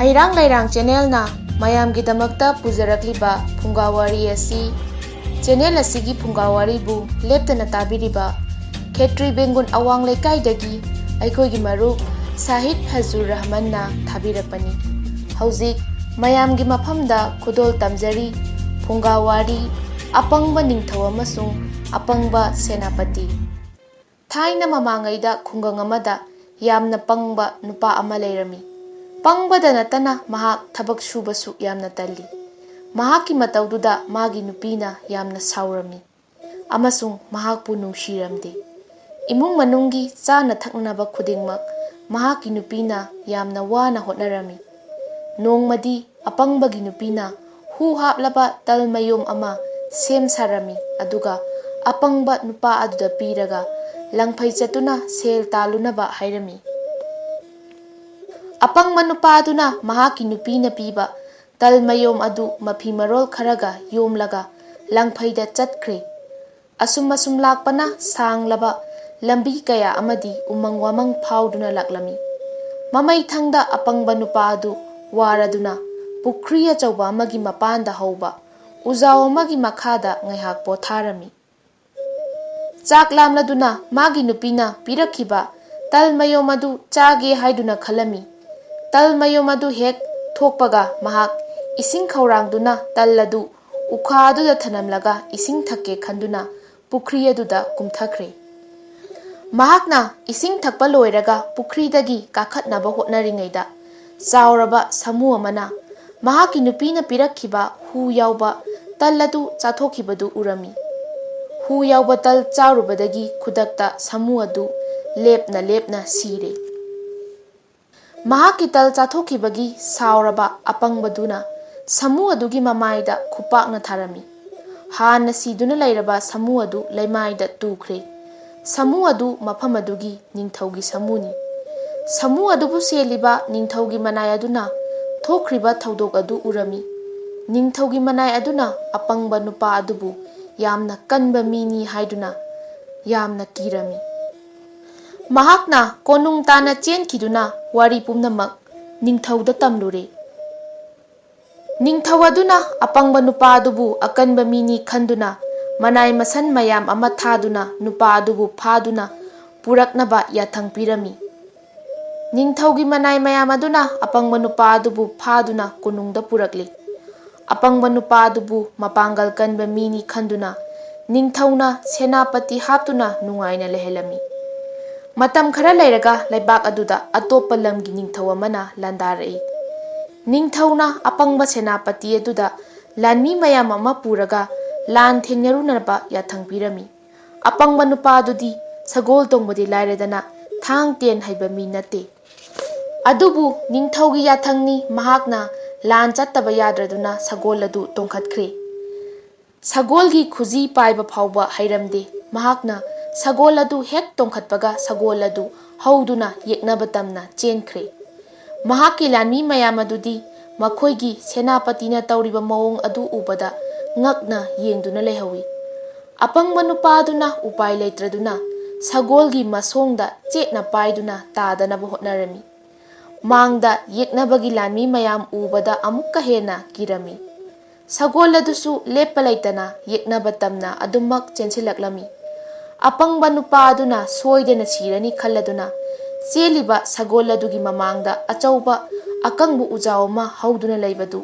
Heirang Leirang channel na mayamgidamakta pujarakliba Phungga Wari asi channel asigi Phungga Wari bu leptana tabiriba Khetri Bengun Awang Leikaidagi aikoigi marup Sahid Fazur Rahman na thabirapani hauzik mayamgi mafamda khudol tamjari Phungga Wari Apangba Ningthou Amasung Apangba Senapati Thaina mamangaida khungang amada yamna pangba nupa ama leirami Pangbada natana mahak thabak subasu yamna talli mahaki mataududa magi nupina yamna saurami amasung mahakpu nungsiramde imung manunggi chana thaknaba khudingmak mahaki nupina yamna wana hotnarami nongmadi apangbagi nupina hu haplaba talmayom ama sem sarami aduga apangba nupa aduda piraga langphai chatuna sel talunaba hairami Apangba nupa aduna mahaki nupina piba talmayom adu mafi marol kharaga yomlaga langphaida chatkre asum lakpana sanglaba lambi kaya amadi umang wamang phauduna laklami mamai thangda apangba nupa adu waraduna pukri achauba amagi mapanda hauba ujaw amagi makhada ngaihak potharami chak lamladuna magi nupina pirakhiba talmayom adu chage haiduna khalami Talmayom adu hek thokpaga mahak ising khaurangduna talladu ukha aduda thanamlaga ising thakke khanduna pukri aduda kumthakre mahakna ising thakpa loiraga pukri dagi kakhatnaba hotnaringaida chauraba samu amana mahaki nupina pirakhiba hu yauba talladu chathokibadu urami hu yauba tal chaurubadagi khudakta samu adu lepna sire Mahaki tal chathokibagi sauraba apangbaduna samu adugi mamaida khupakna tharami hana siduna leiraba samu adu leimaida tukhre samu adu mafam adugi ningthougi samuni samu adubu seliba ningthougi manai aduna thokriba thodok adu urami ningthougi manai aduna apangba nupa adubu yamna kanba mini haiduna yamna kirami Mahakna konung tana chen kiduna wari pumnamak ningthouda tamlure ningthou aduna apangba nupa adubu akanba mini khanduna manai masan mayam ama thaduna nupa adubu phaduna puraknaba yathang pirami ningthougi manai mayam aduna apangba nupa adubu phaduna konungda purakle apangba nupa adubu mapangal kanba mini khanduna ningthouna senapati haptuna nungaina lehelami Matam khara leiraga laibak aduda atopa lamgi ningthou amana landarai ningthouna apangba senapati aduda lanmi mayam ama puraga lan thengnarunaba yathang pirami apangba nupa adudi sagol tongbodi lairedana thang ten haiba mi nate adubu ningthougi yathangni mahakna lan chattaba yadraduna sagol adu tongkhatkre sagolgi khuji paiba phauba hairamde mahakna sagol adu hek tongkhatpaga sagol adu hauduna yeknaba tamna chenkre mahaki lanmi mayam adudi makhoigi senapatina tawriba mawong adu ubada ngakna yengduna lehawi apangba nupa aduna upai leitraduna sagolgi masongda chetna paiduna tadanaba hotnarami mangda yeknabagi lanmi mayam ubada amukka hena kirami sagol adusu leppa leitana yeknaba tamna adumak chensilaklami Apangba nupa aduna soidena sirani khalladuna cheliba sagol adugi mamangda achauba akangbu ujaw ma hauduna leibadu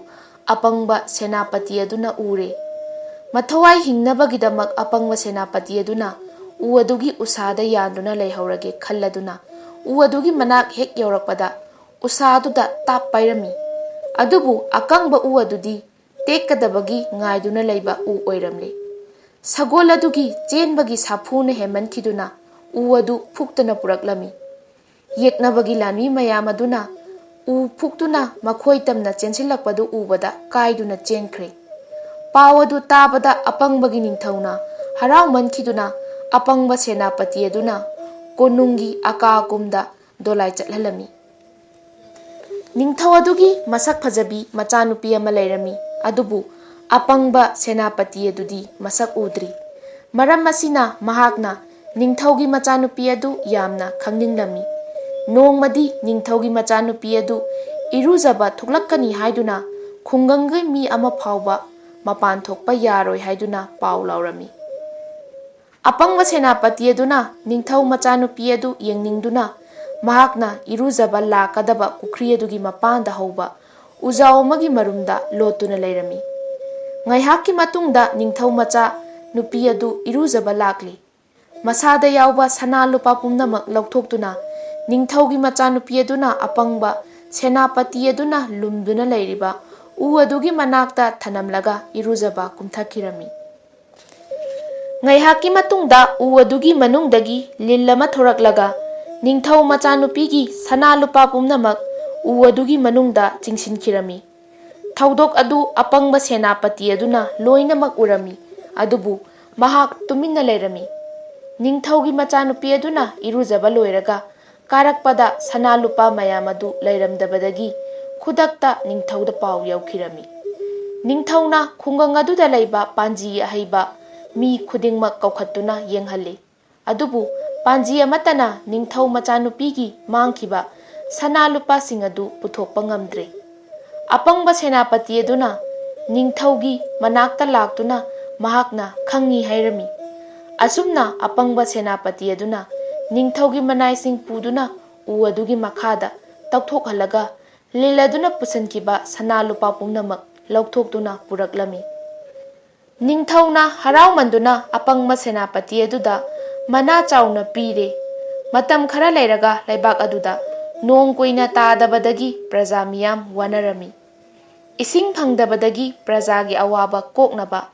apangba senapati aduna ure mathawai hingnabagidamak apangba senapati aduna u adugi usada yanduna leihorage khalladuna u adugi manak hek yorakpada usaduda tap pairami adubu akangba u adudi tekkadabagi ngaiduna leiba u oiramle Sagol adugi chenbagi saphuna hemankhiduna u adu phuktana puraklami yeknabagi lanmi mayam aduna u phuktuna makhoi tamna chensilakpadu ubada kaiduna chenkre paw adu tabada apangbagi ningthouna harau mankhiduna apangba senapati aduna konungi akakumda dolai chatlalami ningthou adugi masak phajabi machanupi ama leirami adubu Apangba senapati adudi masak udri maram masina mahakna ningthougi machanupi adu yamna khangninglami nongmadi ningthougi machanupi adu iruzaba thuklakani haiduna khungangai mi ama phauba mapan thokpa yaroi haiduna pau laurami. Apangba Senapati aduna Ningthou machanupi adu yengningduna mahakna iruzaba lakadaba pukri adugi mapanda hauba ujao amagi marumda lotuna leirami. Ngaihakki matungda Ningthou macha nupi adu iruzaba lakli. Masada yauba sana lupa pumnamak laukthoktuna Ningthougi machanupi aduna Apangba Senapati aduna lumduna leiriba u adugi manakta thanamlaga iruzaba kumthakirami. Ngaihakki matungda u adugi manungdagi lil ama thoraklaga Ningthou machanupigi sana lupa pumnamak u adugi manungda chingsinkirami. Thaudok adu Apangba Senapati aduna loinamak urami adubu mahak tuminna leirami. Ningthougi machanupi aduna iruzaba loiraga karakpada sana lupa mayam adu leiramdabadagi khudakta Ningthouda pau yaukirami. Ningthouna khungang aduda leiba panji ahaiba mi khudingmak kaukhattuna yenghalli. Adubu panji amatana Ningthou machanupigi mangkiba sana lupa sing adu puthokpa ngamdre. Apangba Senapati aduna Ningthougi manakta laktuna mahakna khangi hairami. Asumna Apangba Senapati aduna Ningthougi manaising puduna u adugi makhada tauthokhallaga liladuna pusankiba sana lupa pumnamak laukthokduna puraklami. Ningthouna haraumanduna Apangba Senapati aduda mana chauna pire. Matam khara leiraga laibak aduda nong koina tadabadagi praja miyam wanarami. Ising phangdabadagi prajagi awaba koknaba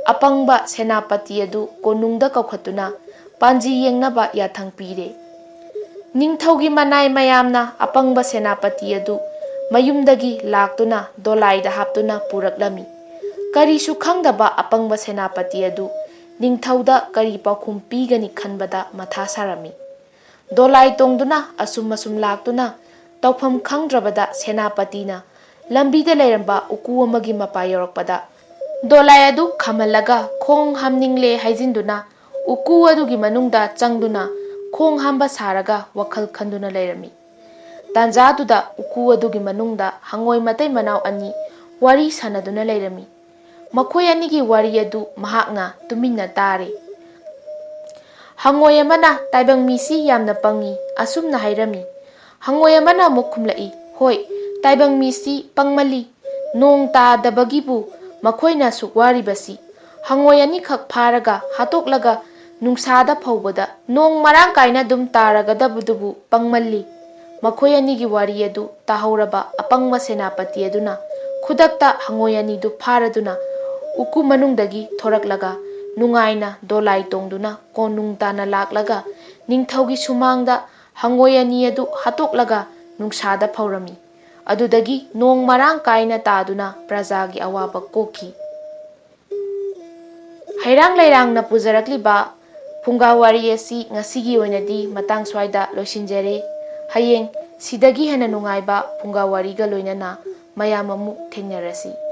Apangba Senapati adu konungda kaukhattuna panji yengnaba yathang pire. Ningthougi manai mayamna Apangba Senapati adu mayumdagi laktuna dolaida haptuna puraklami. Karisu khangdaba Apangba Senapati adu Ningthouda kari paukhum pigani khanbada matha sarami. Dolai tongduna asum laktuna tawpham khangdrabada Senapatina lambida leiramba uku amagi mapa yorakpada dolai adu khamallaga khong hamningle haijinduna uku adugi manungda changduna khong hamba saraga wakhal khanduna leirami. Tanjaduda uku adugi manungda hangoi matai manau ani wari sanaduna leirami. Makhoi anigi wari adu mahakna tuminna tare. Hangoi amana taibang misi yamna pangi asumna hairami. Hangoi amana mukhumlai hoi taibang misi pangmali nong tadabagibu makhoina sukwari basi hangoi ani khak pharaga hatoklaga nungsada phawbada nong marang kaina dum taragadabudubu pangmalli. Makhoi anigi wari adu tahauraba Apangba Senapati aduna khudakta hangoi ani du pharaduna uku manungdagi thoraklaga nungaina dolai tongduna konung tana laklaga Ningthougi sumangda hangoi ani adu hatoklaga nungsada phawrami. Adudagi nong marang kaina taduna prajagi awaba koki. Heirang Leirang na pujarakliba Phungga Wari asi ngasigi oinadi matang swaida loisinjare. Hayeng sidagi hena nungaiba Phungga Wariga loinana mayam amuk thengnarasi.